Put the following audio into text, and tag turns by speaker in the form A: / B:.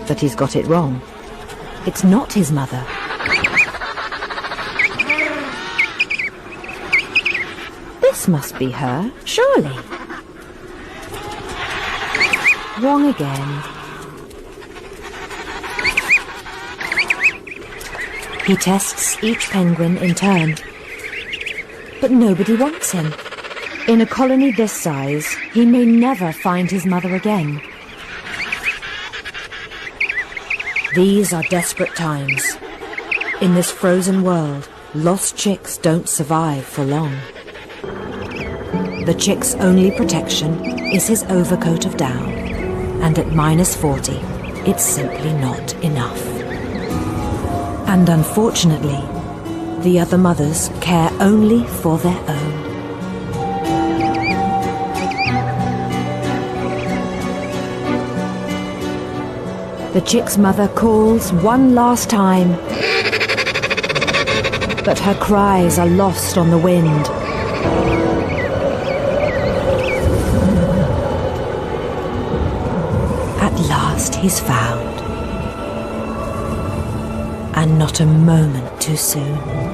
A: that he's got it wrong. It's not his mother. This must be her, surely. Wrong again. He tests each penguin in turn. But nobody wants him. In a colony this size, he may never find his mother again. These are desperate times. In this frozen world, lost chicks don't survive for long. The chick's only protection is his overcoat of down, and at -40, it's simply not enough. And unfortunately, the other mothers care only for their own. The chick's mother calls one last time, but her cries are lost on the wind. At last he's found, and not a moment too soon.